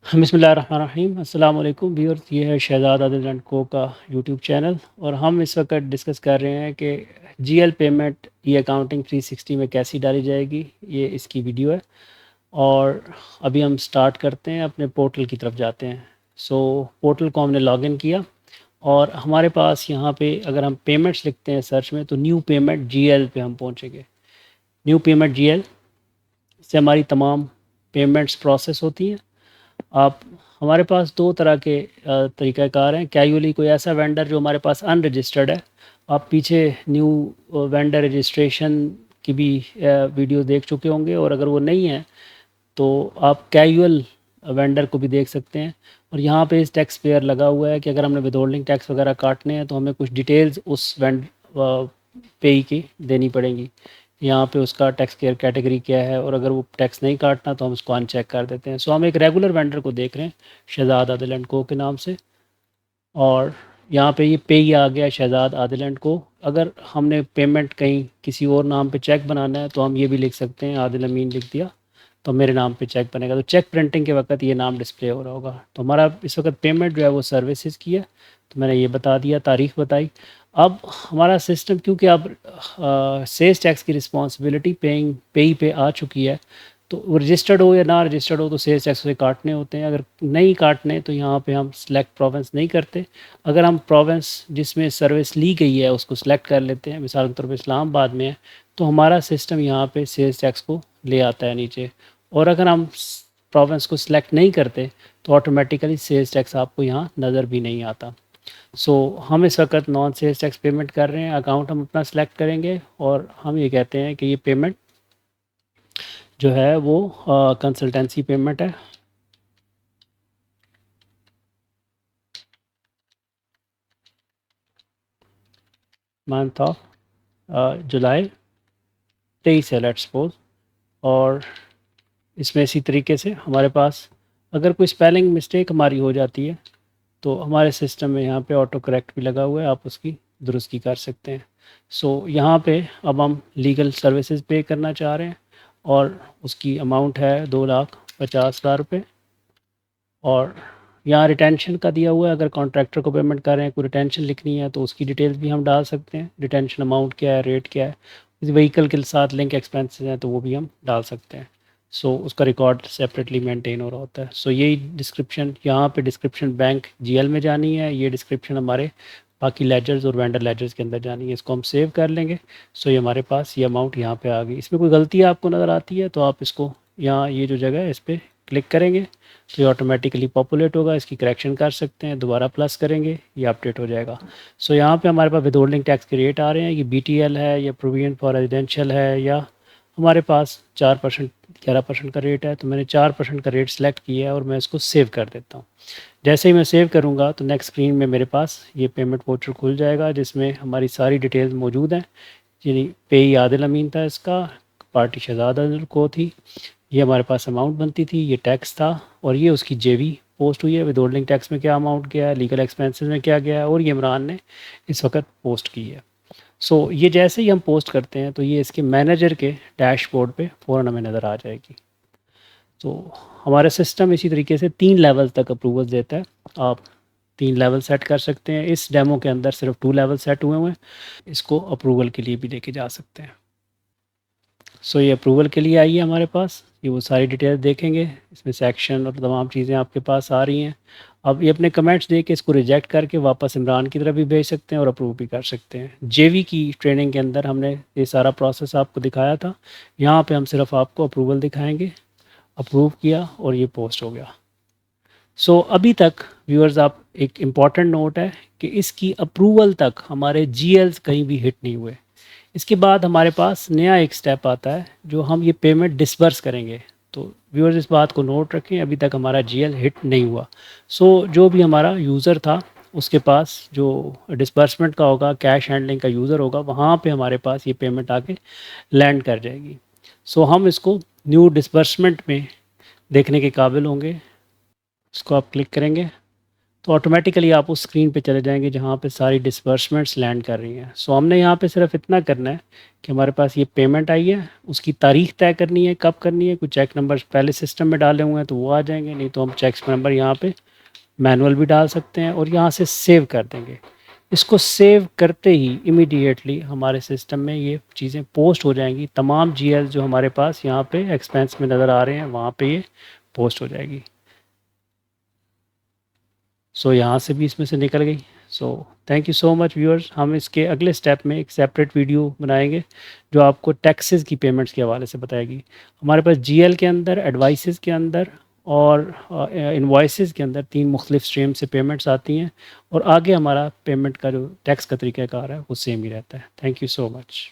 बिस्मिल्लाहिर्रहमानिर्रहीम। अस्सलाम वालेकुम व्यूअर्स, ये है शहज़ाद आदिल एंड को का यूट्यूब चैनल और हम इस वक्त डिस्कस कर रहे हैं कि जीएल पेमेंट ये अकाउंटिंग 360 में कैसी डाली जाएगी। ये इसकी वीडियो है और अभी हम स्टार्ट करते हैं, अपने पोर्टल की तरफ जाते हैं। सो पोर्टल को हमने लॉगिन किया और हमारे पास यहाँ पे अगर हम पेमेंट्स लिखते हैं सर्च में तो न्यू पेमेंट जीएल पे हम पहुँचेंगे। न्यू पेमेंट जीएल से हमारी तमाम पेमेंट्स प्रोसेस होती हैं। आप हमारे पास दो तरह के तरीक़ाकार हैं। कैजुअली कोई ऐसा वेंडर जो हमारे पास अनरजिस्टर्ड है, आप पीछे न्यू वेंडर रजिस्ट्रेशन की भी वीडियो देख चुके होंगे, और अगर वो नहीं है तो आप कैजुअल वेंडर को भी देख सकते हैं। और यहाँ पे इस टैक्स पेयर लगा हुआ है कि अगर हमने विदहोल्डिंग टैक्स वगैरह काटने हैं तो हमें कुछ डिटेल्स उस पेई की देनी पड़ेंगी। यहाँ पे उसका टैक्स केयर कैटेगरी क्या है, और अगर वो टैक्स नहीं काटना तो हम उसको अनचेक कर देते हैं। सो हम एक रेगुलर वेंडर को देख रहे हैं शहज़ाद आदिल एंड को के नाम से, और यहाँ पे ये पे ही आ गया शहज़ाद आदिल एंड को। अगर हमने पेमेंट कहीं किसी और नाम पे चेक बनाना है तो हम ये भी लिख सकते हैं, आदिल अमीन लिख दिया तो मेरे नाम पे चेक बनेगा। तो चेक प्रिंटिंग के वक्त ये नाम डिस्प्ले हो रहा होगा। तो हमारा इस वक्त पेमेंट जो है वो सर्विसेज की है, तो मैंने ये बता दिया, तारीख बताई। अब हमारा सिस्टम क्योंकि अब सेल्स टैक्स की रिस्पॉन्सिबिलिटी पेई पे आ चुकी है, तो वो रजिस्टर्ड हो या ना रजिस्टर्ड हो तो सेल्स टैक्स उसे काटने होते हैं। अगर नहीं काटने तो यहाँ पे हम सिलेक्ट प्रोविंस नहीं करते। अगर हम प्रोविंस जिसमें सर्विस ली गई है उसको सिलेक्ट कर लेते हैं, मिसाल के तौर पर इस्लामाबाद में है, तो हमारा सिस्टम यहाँ पे सेल्स टैक्स को ले आता है नीचे। और अगर हम प्रोविंस को सिलेक्ट नहीं करते तो ऑटोमेटिकली सेल्स टैक्स आपको यहाँ नज़र भी नहीं आता। सो हम इस वक्त नॉन सेल्स टैक्स पेमेंट कर रहे हैं। अकाउंट हम अपना सिलेक्ट करेंगे और हम ये कहते हैं कि ये पेमेंट जो है वो कंसल्टेंसी पेमेंट है। मंथ ऑफ जुलाई 23 है लेट्स सपोज। और इसमें इसी तरीके से हमारे पास अगर कोई स्पेलिंग मिस्टेक हमारी हो जाती है तो हमारे सिस्टम में यहाँ पे ऑटो करेक्ट भी लगा हुआ है, आप उसकी दुरुस्ती कर सकते हैं। सो यहाँ पे अब हम लीगल सर्विसेज पे करना चाह रहे हैं और उसकी अमाउंट है 2,50,000 रुपये। और यहाँ रिटेंशन का दिया हुआ है, अगर कॉन्ट्रैक्टर को पेमेंट कर रहे हैं, कोई रिटेंशन लिखनी है तो उसकी डिटेल्स भी हम डाल सकते हैं। रिटेंशन अमाउंट क्या है, रेट क्या है, इस व्हीकल के साथ लिंक एक्सपेंसेस हैं तो वो भी हम डाल सकते हैं। सो उसका रिकॉर्ड सेपरेटली मेंटेन हो रहा होता है। सो यही डिस्क्रिप्शन, यहाँ पे डिस्क्रिप्शन बैंक जीएल में जानी है, ये डिस्क्रिप्शन हमारे बाकी लेजर्स और वेंडर लेजर्स के अंदर जानी है। इसको हम सेव कर लेंगे। सो ये हमारे पास ये अमाउंट यहाँ पे आ गई। इसमें कोई गलती आपको नज़र आती है तो आप इसको यहाँ ये जो जगह है इस पर क्लिक करेंगे तो ये ऑटोमेटिकली पॉपुलेट होगा। इसकी करेक्शन कर सकते हैं, दोबारा प्लस करेंगे ये अपडेट हो जाएगा। सो यहाँ पे हमारे पास विदहोल्डिंग टैक्स के रेट आ रहे हैं। ये बीटीएल है या प्रोविजन फॉर रेजिडेंशियल है, या हमारे पास 4% 11% का रेट है। तो मैंने 4% का रेट सेलेक्ट किया है और मैं इसको सेव कर देता हूँ। जैसे ही मैं सेव करूँगा तो नेक्स्ट स्क्रीन में मेरे पास ये पेमेंट पोर्टल खुल जाएगा जिसमें हमारी सारी डिटेल्स मौजूद हैं। यानी पेई आदिल अमीन था, इसका पार्टी शहज़ाद आदिल को थी, ये हमारे पास अमाउंट बनती थी, ये टैक्स था, और ये उसकी जेवी पोस्ट हुई है। विदहोल्डिंग टैक्स में क्या अमाउंट गया है, लीगल एक्सपेंसेस में क्या गया है, और ये इमरान ने इस वक्त पोस्ट की है। सो ये जैसे ही हम पोस्ट करते हैं तो ये इसके मैनेजर के डैशबोर्ड पे फ़ौरन हमें नज़र आ जाएगी। तो हमारा सिस्टम इसी तरीके से 3 लेवल तक अप्रूवल देता है। आप 3 लेवल सेट कर सकते हैं। इस डेमो के अंदर सिर्फ 2 लेवल सेट हुए हैं, इसको अप्रूवल के लिए भी लेके जा सकते हैं। सो ये अप्रूवल के लिए आई है हमारे पास, ये वो सारी डिटेल देखेंगे, इसमें सेक्शन और तमाम चीज़ें आपके पास आ रही हैं। अब ये अपने कमेंट्स दे के इसको रिजेक्ट करके वापस इमरान की तरफ भी भेज सकते हैं और अप्रूव भी कर सकते हैं। जेवी की ट्रेनिंग के अंदर हमने ये सारा प्रोसेस आपको दिखाया था। यहाँ पे हम सिर्फ आपको अप्रूवल दिखाएंगे। अप्रूव किया और ये पोस्ट हो गया। सो अभी तक व्यूअर्स, आप एक इम्पॉर्टेंट नोट है कि इसकी अप्रूवल तक हमारे जीएल्स कहीं भी हिट नहीं हुए। इसके बाद हमारे पास नया एक स्टेप आता है जो हम ये पेमेंट डिसबर्स करेंगे। तो व्यूअर्स इस बात को नोट रखें, अभी तक हमारा जीएल हिट नहीं हुआ। सो जो भी हमारा यूज़र था उसके पास जो डिसबर्समेंट का होगा, कैश हैंडलिंग का यूज़र होगा, वहाँ पे हमारे पास ये पेमेंट आके लैंड कर जाएगी। सो हम इसको न्यू डिसबर्समेंट में देखने के काबिल होंगे। इसको आप क्लिक करेंगे तो ऑटोमेटिकली आप उस स्क्रीन पे चले जाएंगे जहाँ पे सारी डिसबर्समेंट्स लैंड कर रही हैं। सो हमने यहाँ पे सिर्फ इतना करना है कि हमारे पास ये पेमेंट आई है, उसकी तारीख तय करनी है, कब करनी है। कुछ चेक नंबर पहले सिस्टम में डाले हुए हैं तो वो आ जाएंगे, नहीं तो हम चेक्स नंबर यहाँ पे मैनुअल भी डाल सकते हैं और यहाँ से सेव कर देंगे। इसको सेव करते ही इमीडिएटली हमारे सिस्टम में ये चीज़ें पोस्ट हो जाएंगी। तमाम जीएल जो हमारे पास यहाँ पे एक्सपेंस में नज़र आ रहे हैं वहाँ पे ये पोस्ट हो जाएगी। सो यहाँ से भी इसमें से निकल गई। So thank you so much viewers. हम इसके अगले स्टेप में एक सेपरेट वीडियो बनाएंगे जो आपको टैक्सेस की पेमेंट्स के हवाले से बताएगी। हमारे पास जीएल के अंदर, एडवाइसेस के अंदर और इनवॉइसेस के अंदर 3 मुख्तलिफ स्ट्रीम से पेमेंट्स आती हैं और आगे हमारा पेमेंट का जो टैक्स का तरीक़ाकार है वो सेम ही रहता है। Thank you so much.